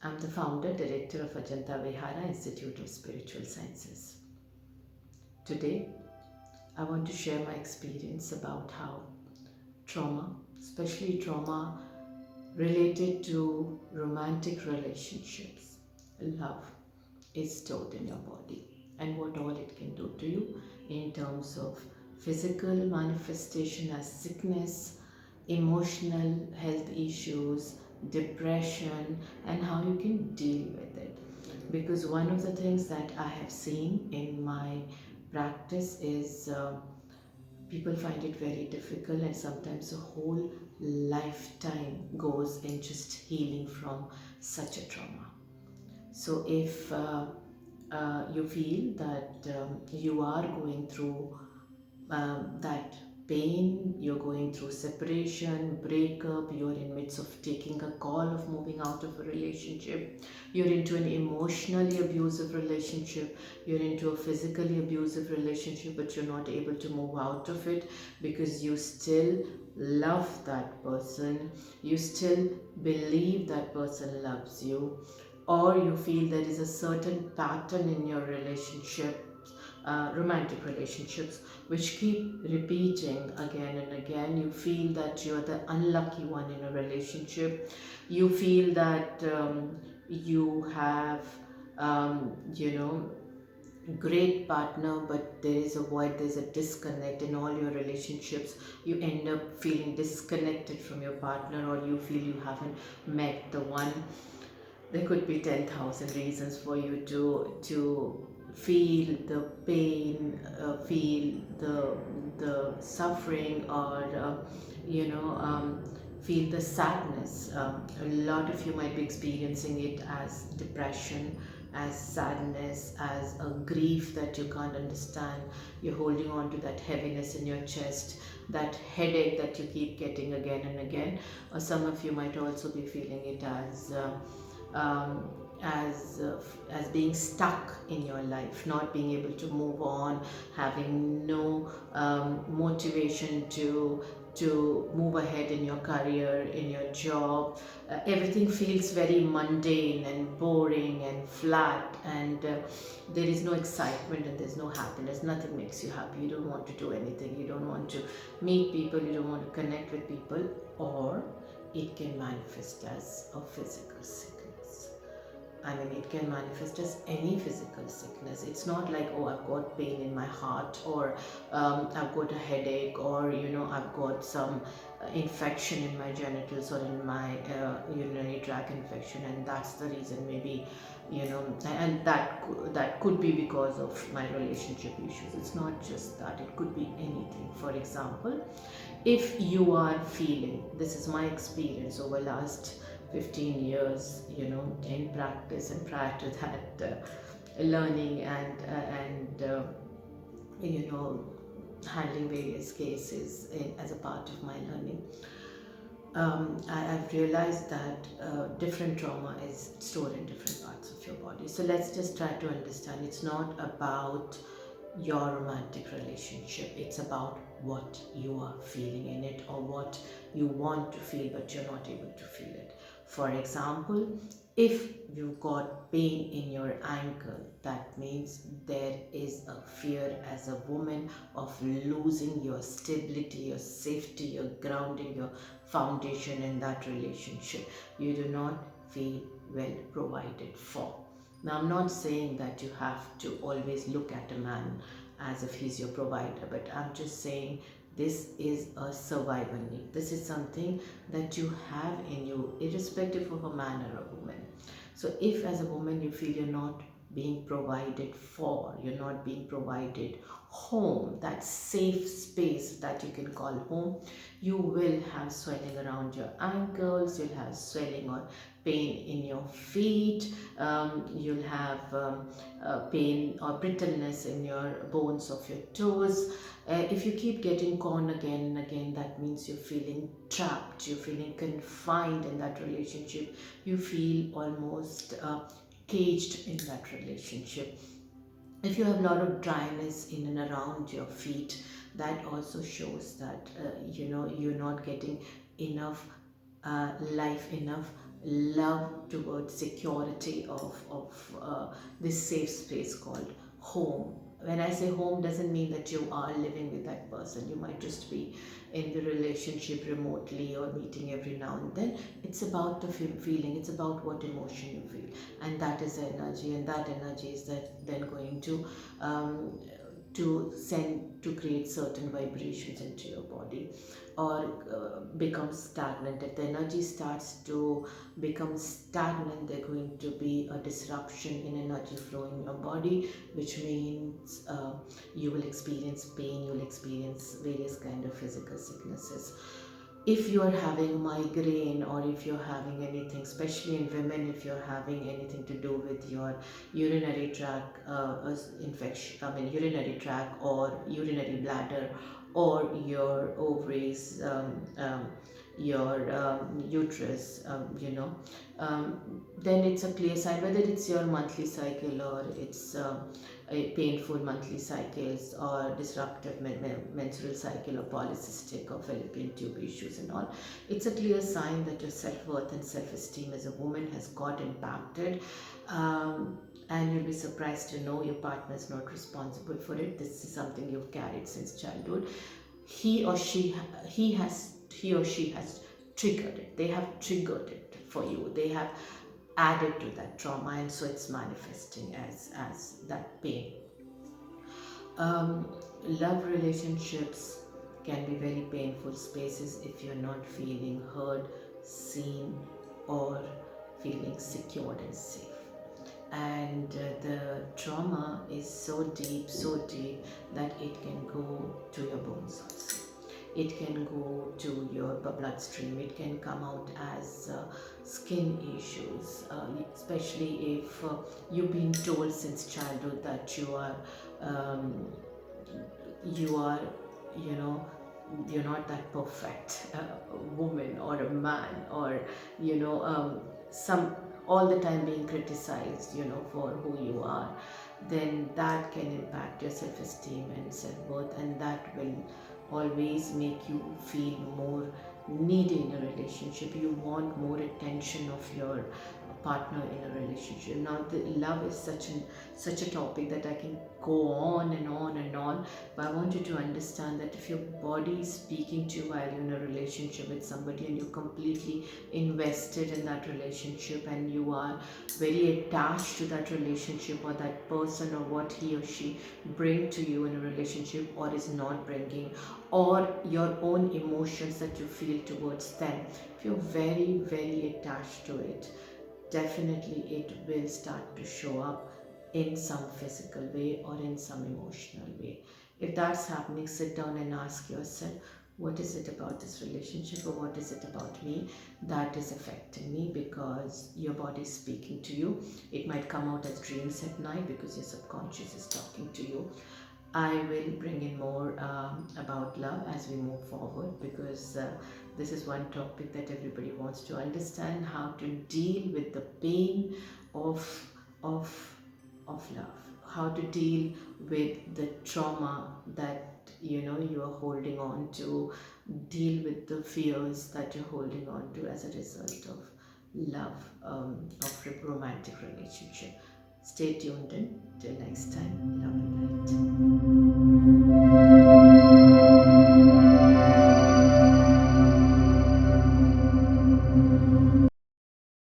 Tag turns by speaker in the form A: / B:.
A: I'm the founder, director of Ajanta Vihara Institute of Spiritual Sciences. Today, I want to share my experience about how trauma, especially trauma related to romantic relationships, love, is stored in your body and what all it can do to you in terms of physical manifestation as sickness, emotional health issues, depression, and how you can deal with it. Because one of the things that I have seen in my practice is people find it very difficult, and sometimes a whole lifetime goes in just healing from such a trauma. So, if you feel that you are going through that pain, you're going through separation, breakup, you're in midst of taking a call of moving out of a relationship, you're into an emotionally abusive relationship, you're into a physically abusive relationship, but you're not able to move out of it because you still love that person, you still believe that person loves you, or you feel there is a certain pattern in your relationship, romantic relationships, which keep repeating again and again. You feel that you're the unlucky one in a relationship. You feel that you have, great partner, but there is a void, there's a disconnect in all your relationships. You end up feeling disconnected from your partner, or you feel you haven't met the one. There could be 10,000 reasons for you to feel the pain, feel the suffering, or feel the sadness. A lot of you might be experiencing it as depression, as sadness, as a grief that you can't understand. You're holding on to that heaviness in your chest, that headache that you keep getting again and again. Or some of you might also be feeling it um, as being stuck in your life, not being able to move on, having no motivation to move ahead in your career, in your job. Everything feels very mundane and boring and flat, and there is no excitement and there's no happiness. Nothing makes you happy. You don't want to do anything. You don't want to meet people. You don't want to connect with people. Or it can manifest as a physical sickness. I mean, it can manifest as any physical sickness. It's not like, oh, I've got pain in my heart, or I've got a headache, or I've got some infection in my genitals or in my urinary tract infection, and that's the reason. Maybe, and that could be because of my relationship issues. It's not just that. It could be anything. For example, if you are feeling, this is my experience over last 15 years, in practice, and prior to that, learning and handling various cases as a part of my learning. I've realized that different trauma is stored in different parts of your body. So let's just try to understand. It's not about your romantic relationship, it's about what you are feeling in it, or what you want to feel but you're not able to feel it. For example, if you've got pain in your ankle, that means there is a fear as a woman of losing your stability, your safety, your grounding, your foundation in that relationship. You do not feel well provided for. Now, I'm not saying that you have to always look at a man as if he's your provider, but I'm just saying this is a survival need. This is something that you have in you, irrespective of a man or a woman. So, if as a woman you feel you're not being provided for, you're not being provided home, that safe space that you can call home, you will have swelling around your ankles, you'll have swelling or pain in your feet, you'll have pain or brittleness in your bones of your toes. If you keep getting corn again and again, that means you're feeling trapped, you're feeling confined in that relationship, you feel almost caged in that relationship. If you have a lot of dryness in and around your feet, that also shows that you're not getting enough life, enough love towards security of this safe space called home. When I say home, doesn't mean that you are living with that person. You might just be in the relationship remotely or meeting every now and then. It's about the feeling, it's about what emotion you feel, and that is the energy, and that energy is that then going um, to send to create certain vibrations into your body, or become stagnant. If the energy starts to become stagnant, there's going to be a disruption in energy flow in your body, which means you will experience pain, you will experience various kind of physical sicknesses. If you are having migraine, or if you're having anything, especially in women, if you're having anything to do with your urinary tract infection, urinary tract or urinary bladder, or your ovaries, your uterus, then it's a clear sign, whether it's your monthly cycle, or it's a painful monthly cycles, or disruptive menstrual cycle, or polycystic or fallopian tube issues and all. It's a clear sign that your self-worth and self-esteem as a woman has got impacted. And you'll be surprised to know your partner is not responsible for it. This is something you've carried since childhood. He or she he or she has triggered it. They have triggered it for you. They have added to that trauma, and so it's manifesting as that pain. um, Love relationships can be very painful spaces if you're not feeling heard, seen, or feeling secured and safe. And the trauma is so deep that it can go to your bones also. It can go to your bloodstream. It can come out as skin issues, especially if you've been told since childhood that um, you are, you know, you're not that perfect woman or a man, or some all the time being criticized, for who you are. Then that can impact your self-esteem and self-worth, and that will always make you feel more needy in a relationship. You want more attention of your partner in a relationship. Now, the love is such a topic that I can go on and on and on. But I want you to understand that if your body is speaking to you while you're in a relationship with somebody, and you're completely invested in that relationship, and you are very attached to that relationship or that person, or what he or she bring to you in a relationship or is not bringing, or your own emotions that you feel towards them, if you're very attached to it, definitely it will start to show up in some physical way or in some emotional way. If that's happening, sit down and ask yourself, what is it about this relationship, or what is it about me that is affecting me? Because your body is speaking to you. It might come out as dreams at night because your subconscious is talking to you. I will bring in more about love as we move forward, because this is one topic that everybody wants to understand, how to deal with the pain of of of love, how to deal with the trauma that you are holding on to, deal with the fears that you're holding on to as a result of love, of romantic relationship. Stay tuned in till next time. Love.